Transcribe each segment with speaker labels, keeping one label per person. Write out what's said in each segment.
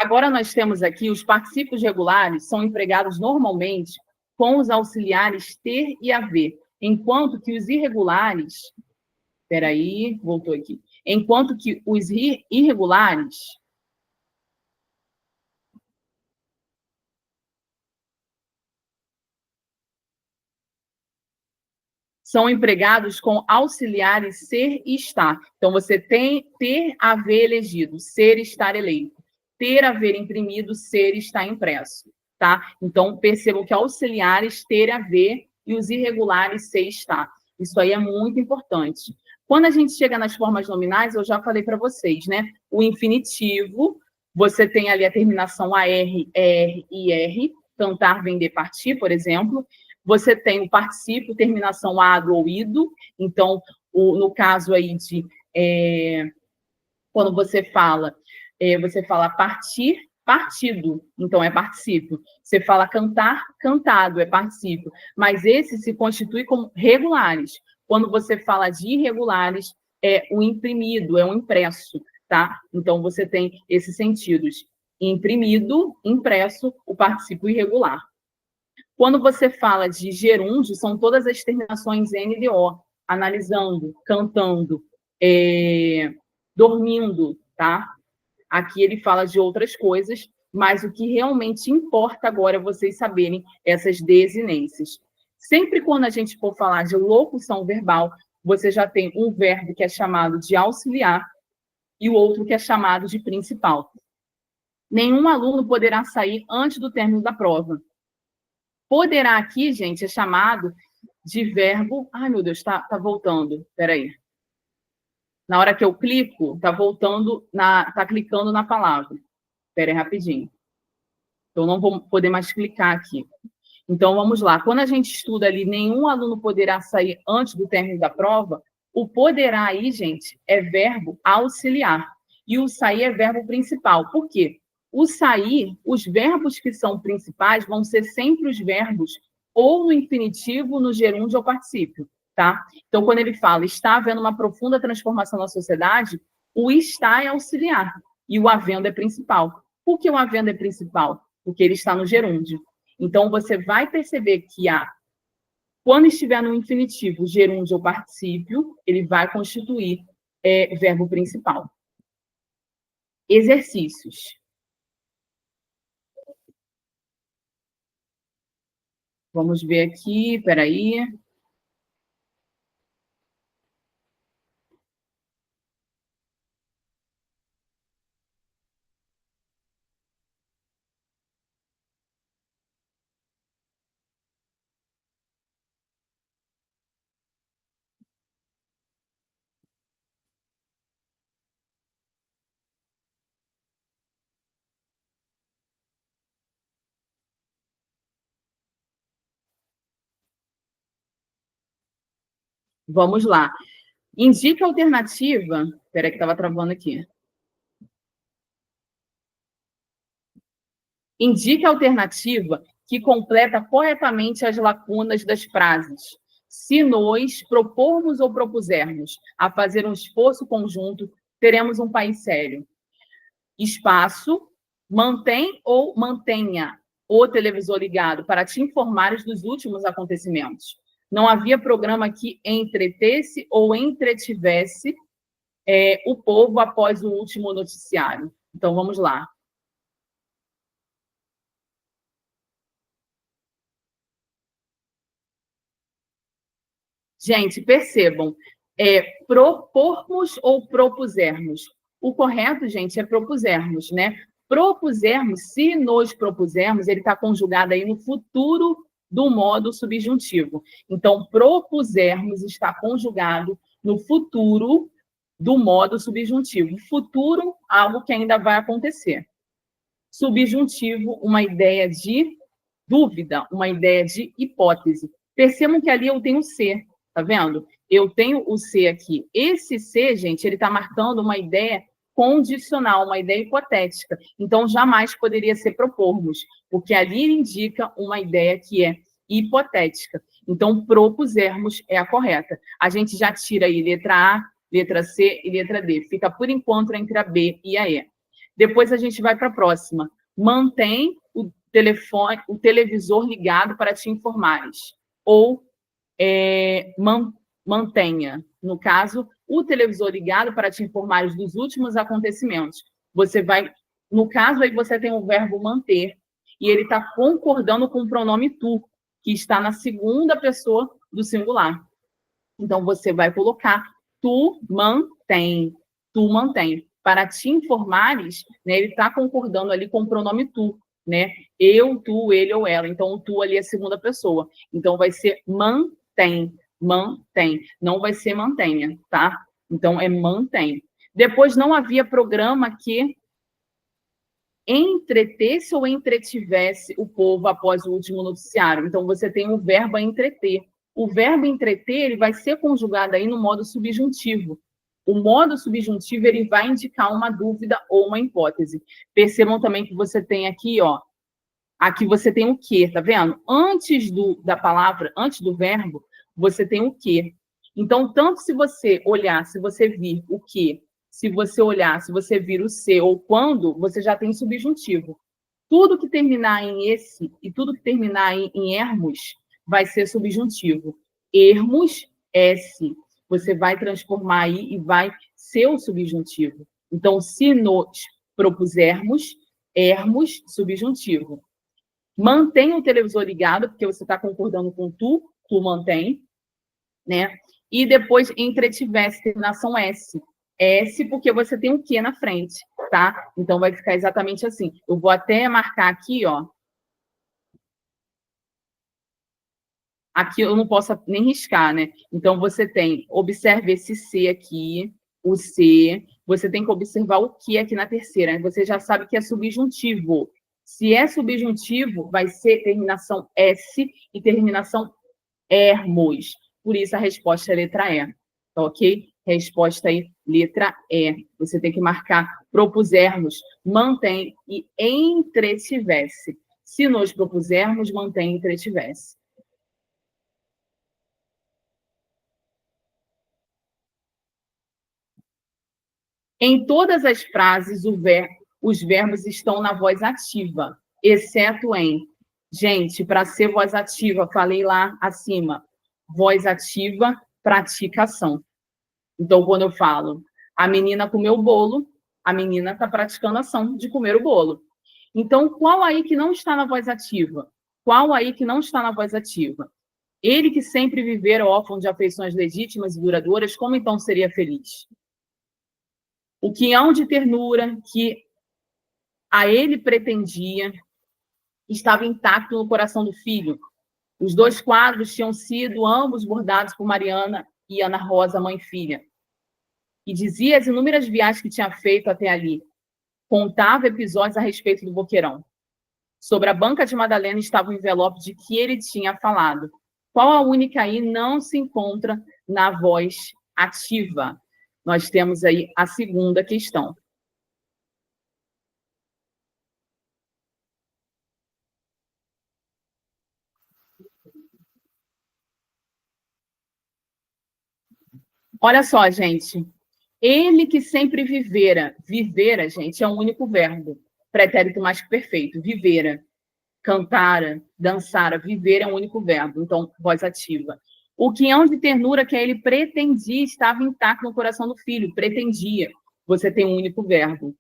Speaker 1: Agora nós temos aqui os particípios regulares são empregados normalmente com os auxiliares ter e haver, enquanto que os irregulares, voltou aqui. Enquanto que os irregulares são empregados com auxiliares ser e estar. Então, você tem ter, haver elegido, ser, estar eleito. Ter, haver imprimido, ser, estar impresso. Tá? Então, percebam que auxiliares ter, haver e os irregulares ser, estar. Isso aí é muito importante. Quando a gente chega nas formas nominais, eu já falei para vocês, né? O infinitivo, você tem ali a terminação AR, ER e R, cantar, vender, partir, por exemplo. Você tem o particípio, terminação ado ou ido. Então, no caso aí de... quando você fala partir, partido. Então, é particípio. Você fala cantar, cantado, é particípio. Mas esse se constitui como regulares. Quando você fala de irregulares, é o imprimido, é o impresso, tá? Então, você tem esses sentidos. Imprimido, impresso, o particípio irregular. Quando você fala de gerúndio, são todas as terminações N de O, analisando, cantando, dormindo, tá? Aqui ele fala de outras coisas, mas o que realmente importa agora é vocês saberem essas desinências. Sempre quando a gente for falar de locução verbal, você já tem um verbo que é chamado de auxiliar e o outro que é chamado de principal. Nenhum aluno poderá sair antes do término da prova. Poderá aqui, gente, é chamado de verbo... Ai, meu Deus, tá voltando. Espera aí. Na hora que eu clico, tá voltando, tá clicando na palavra. Espera aí, rapidinho. Então, não vou poder mais clicar aqui. Então, vamos lá. Quando a gente estuda ali, nenhum aluno poderá sair antes do término da prova, o poderá aí, gente, é verbo auxiliar. E o sair é verbo principal. Por quê? O sair, os verbos que são principais vão ser sempre os verbos ou no infinitivo, no gerúndio ou particípio, tá? Então, quando ele fala está havendo uma profunda transformação na sociedade, o está é auxiliar e o havendo é principal. Por que o havendo é principal? Porque ele está no gerúndio. Então, você vai perceber que quando estiver no infinitivo, gerúndio ou particípio, ele vai constituir verbo principal. Exercícios. Vamos ver aqui, espera aí. Vamos lá. Indique a alternativa... Espera aí que estava travando aqui. Indique a alternativa que completa corretamente as lacunas das frases. Se nós propormos ou propusermos a fazer um esforço conjunto, teremos um país sério. Espaço, mantém ou mantenha o televisor ligado para te informares dos últimos acontecimentos. Não havia programa que entretesse ou entretivesse o povo após o último noticiário. Então, vamos lá. Gente, percebam, propormos ou propusermos. O correto, gente, é propusermos, né? Propusermos, se nos propusermos, ele está conjugado aí no futuro do modo subjuntivo. Então, propusermos está conjugado no futuro do modo subjuntivo. Futuro, algo que ainda vai acontecer. Subjuntivo, uma ideia de dúvida, uma ideia de hipótese. Percebam que ali eu tenho ser. Tá vendo? Eu tenho o ser aqui. Esse ser, gente, ele está marcando uma ideia condicional, uma ideia hipotética. Então, jamais poderia ser propormos, porque ali ele indica uma ideia que é hipotética. Então, propusermos é a correta. A gente já tira aí letra A, letra C e letra D. Fica, por enquanto, entre a B e a E. Depois a gente vai para a próxima. Mantém o telefone, o televisor ligado para te informares. Ou mantenha, no caso, o televisor ligado para te informares dos últimos acontecimentos. Você vai, no caso aí você tem o verbo manter, e ele está concordando com o pronome tu, que está na segunda pessoa do singular. Então, você vai colocar tu mantém. Para te informares, né, ele está concordando ali com o pronome tu, né? Eu, tu, ele ou ela. Então, o tu ali é a segunda pessoa. Então, vai ser mantém. Não vai ser mantenha, tá? Então, é mantém. Depois, não havia programa que entretesse ou entretivesse o povo após o último noticiário. Então, você tem o verbo entreter. O verbo entreter ele vai ser conjugado aí no modo subjuntivo. O modo subjuntivo ele vai indicar uma dúvida ou uma hipótese. Percebam também que você tem aqui, ó, aqui você tem o que, tá vendo? Antes da palavra, antes do verbo, você tem o que. Então, tanto se você olhar, se você vir o que, se você olhar, se você vir o se ou quando, você já tem subjuntivo. Tudo que terminar em esse e tudo que terminar em ermos vai ser subjuntivo. Ermos, esse. Você vai transformar aí e vai ser o subjuntivo. Então, se nos propusermos, ermos, subjuntivo. Mantém o televisor ligado, porque você está concordando com tu mantém, né? E depois entretivesse, terminação S. S, porque você tem o que na frente, tá? Então vai ficar exatamente assim. Eu vou até marcar aqui, ó. Aqui eu não posso nem riscar, né? Então você tem, observe esse C aqui, o C, você tem que observar o que aqui na terceira, né? Você já sabe que é subjuntivo. Se é subjuntivo, vai ser terminação S e terminação ermos. Por isso a resposta é letra E. Tá ok? Resposta aí, letra E. Você tem que marcar propusermos, mantém e entretivesse. Se nos propusermos, mantém e entretivesse. Em todas as frases, os verbos estão na voz ativa, exceto em. Gente, para ser voz ativa, falei lá acima, voz ativa, praticação. Então, quando eu falo, a menina comeu o bolo, a menina está praticando a ação de comer o bolo. Então, qual aí que não está na voz ativa? Qual aí que não está na voz ativa? Ele que sempre vivera órfão de afeições legítimas e duradouras, como então seria feliz? O quinhão de ternura que a ele pretendia estava intacto no coração do filho. Os dois quadros tinham sido ambos bordados por Mariana e Ana Rosa, mãe e filha. E dizia as inúmeras viagens que tinha feito até ali. Contava episódios a respeito do boqueirão. Sobre a banca de Madalena estava o envelope de que ele tinha falado. Qual a única aí não se encontra na voz ativa? Nós temos aí a segunda questão. Olha só, gente. Ele que sempre vivera. Vivera, gente, é um único verbo. Pretérito mais que perfeito. Vivera. Cantara, dançara. Viver é um único verbo. Então, voz ativa. O quinhão de ternura que ele pretendia estava intacto no coração do filho. Pretendia. Você tem um único verbo.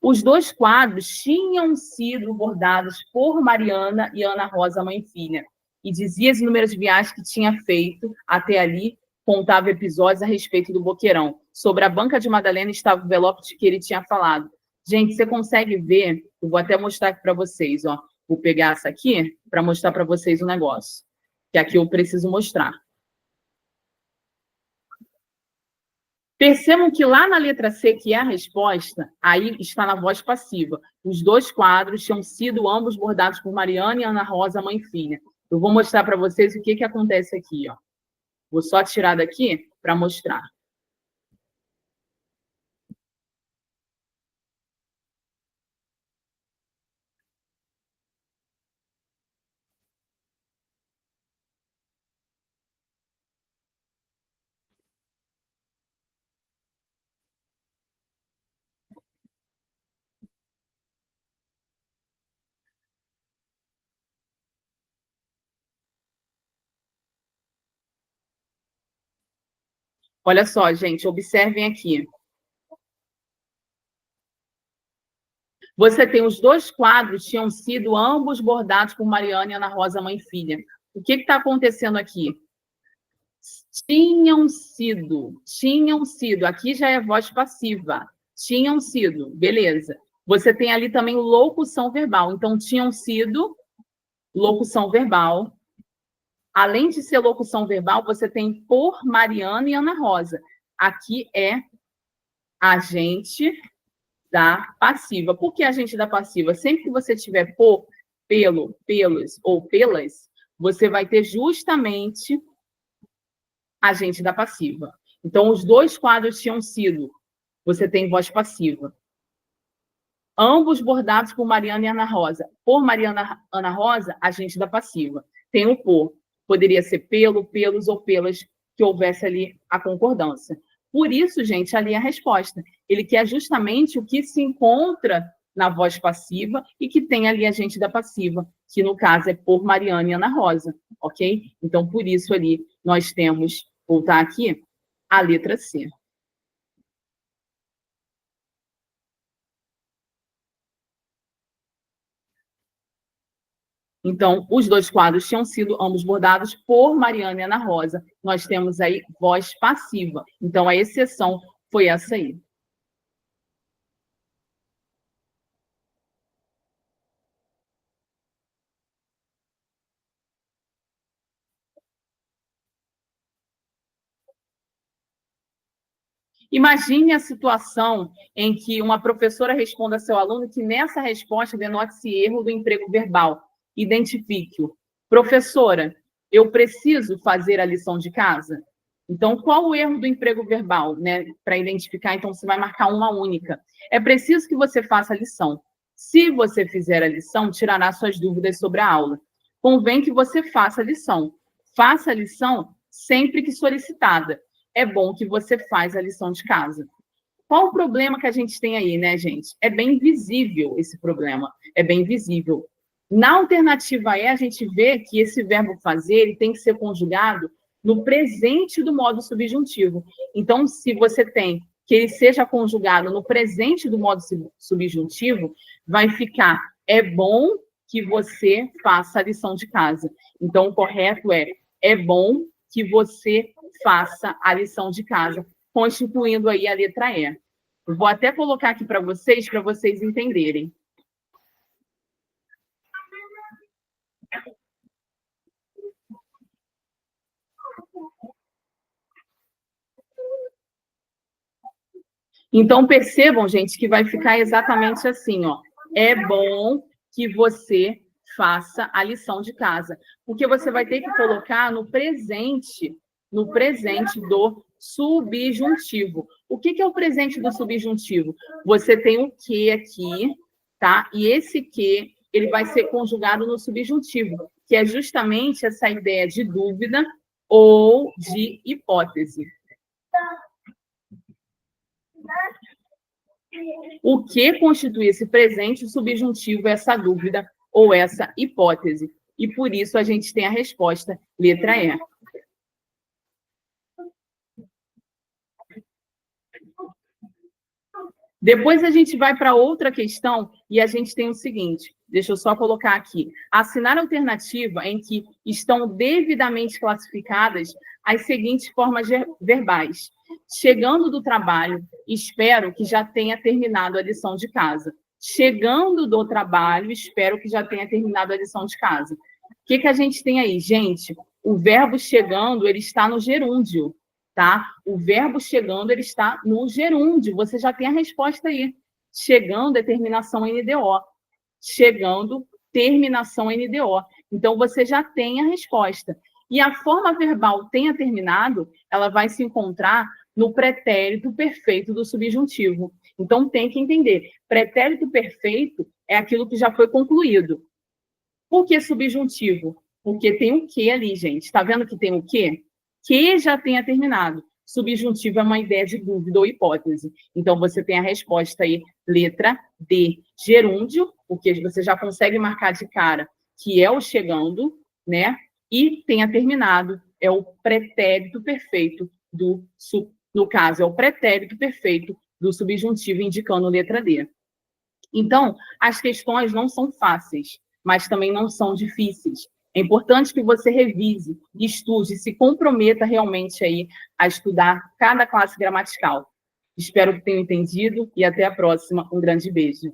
Speaker 1: Os dois quadros tinham sido bordados por Mariana e Ana Rosa, mãe e filha. E dizia as inúmeras viagens que tinha feito até ali, contava episódios a respeito do boqueirão. Sobre a banca de Madalena estava o envelope de que ele tinha falado. Gente, você consegue ver? Eu vou até mostrar aqui para vocês, ó. Vou pegar essa aqui para mostrar para vocês o negócio. Que aqui eu preciso mostrar. Percebam que lá na letra C, que é a resposta, aí está na voz passiva. Os dois quadros tinham sido ambos bordados por Mariana e Ana Rosa, mãe e filha. Eu vou mostrar para vocês o que acontece aqui. Ó. Vou só tirar daqui para mostrar. Olha só, gente, observem aqui. Você tem os dois quadros, tinham sido ambos bordados por Mariana e Ana Rosa, mãe e filha. O que está acontecendo aqui? Tinham sido. Aqui já é voz passiva. Tinham sido, beleza. Você tem ali também locução verbal. Então, tinham sido locução verbal. Além de ser locução verbal, você tem por Mariana e Ana Rosa. Aqui é agente da passiva. Por que agente da passiva? Sempre que você tiver por, pelo, pelos ou pelas, você vai ter justamente agente da passiva. Então, os dois quadros tinham sido. Você tem voz passiva. Ambos bordados por Mariana e Ana Rosa. Por Mariana e Ana Rosa, agente da passiva. Tem o por. Poderia ser pelo, pelos ou pelas, que houvesse ali a concordância. Por isso, gente, ali é a resposta. Ele quer justamente o que se encontra na voz passiva e que tem ali agente da passiva, que no caso é por Mariana e Ana Rosa, ok? Então, por isso ali nós temos, voltar aqui, a letra C. Então, os dois quadros tinham sido ambos bordados por Mariana e Ana Rosa. Nós temos aí voz passiva. Então, a exceção foi essa aí. Imagine a situação em que uma professora responda a seu aluno que nessa resposta denote-se erro do emprego verbal. Identifique-o. Professora, eu preciso fazer a lição de casa? Então, qual o erro do emprego verbal, né? Para identificar, então você vai marcar uma única. É preciso que você faça a lição. Se você fizer a lição, tirará suas dúvidas sobre a aula. Convém que você faça a lição. Faça a lição sempre que solicitada. É bom que você faz a lição de casa. Qual o problema que a gente tem aí, né, gente? É bem visível esse problema. É bem visível. Na alternativa E, a gente vê que esse verbo fazer ele tem que ser conjugado no presente do modo subjuntivo. Então, se você tem que ele seja conjugado no presente do modo subjuntivo, vai ficar é bom que você faça a lição de casa. Então, o correto é bom que você faça a lição de casa, constituindo aí a letra E. Eu vou até colocar aqui para vocês entenderem. Então, percebam, gente, que vai ficar exatamente assim, ó. É bom que você faça a lição de casa, porque você vai ter que colocar no presente do subjuntivo. O que é o presente do subjuntivo? Você tem o que aqui, tá? E esse que, ele vai ser conjugado no subjuntivo, que é justamente essa ideia de dúvida ou de hipótese. O que constitui esse presente subjuntivo, essa dúvida ou essa hipótese? E por isso a gente tem a resposta, letra E. Depois a gente vai para outra questão e a gente tem o seguinte, deixa eu só colocar aqui. Assinar a alternativa em que estão devidamente classificadas as seguintes formas verbais. Chegando do trabalho, espero que já tenha terminado a lição de casa. Chegando do trabalho, espero que já tenha terminado a lição de casa. O que a gente tem aí? Gente, o verbo chegando, ele está no gerúndio. Tá? O verbo chegando, ele está no gerúndio. Você já tem a resposta aí. Chegando é terminação NDO. Chegando, terminação NDO. Então, você já tem a resposta. E a forma verbal tenha terminado, ela vai se encontrar no pretérito perfeito do subjuntivo. Então, tem que entender. Pretérito perfeito é aquilo que já foi concluído. Por que subjuntivo? Porque tem o que ali, gente. Está vendo que tem o quê? Que já tenha terminado. Subjuntivo é uma ideia de dúvida ou hipótese. Então, você tem a resposta aí, letra D, gerúndio, porque você já consegue marcar de cara que é o chegando, né? E tenha terminado, é o pretérito perfeito do no caso é o pretérito perfeito do subjuntivo indicando letra D. Então, as questões não são fáceis, mas também não são difíceis. É importante que você revise, estude, se comprometa realmente aí a estudar cada classe gramatical. Espero que tenham entendido e até a próxima. Um grande beijo.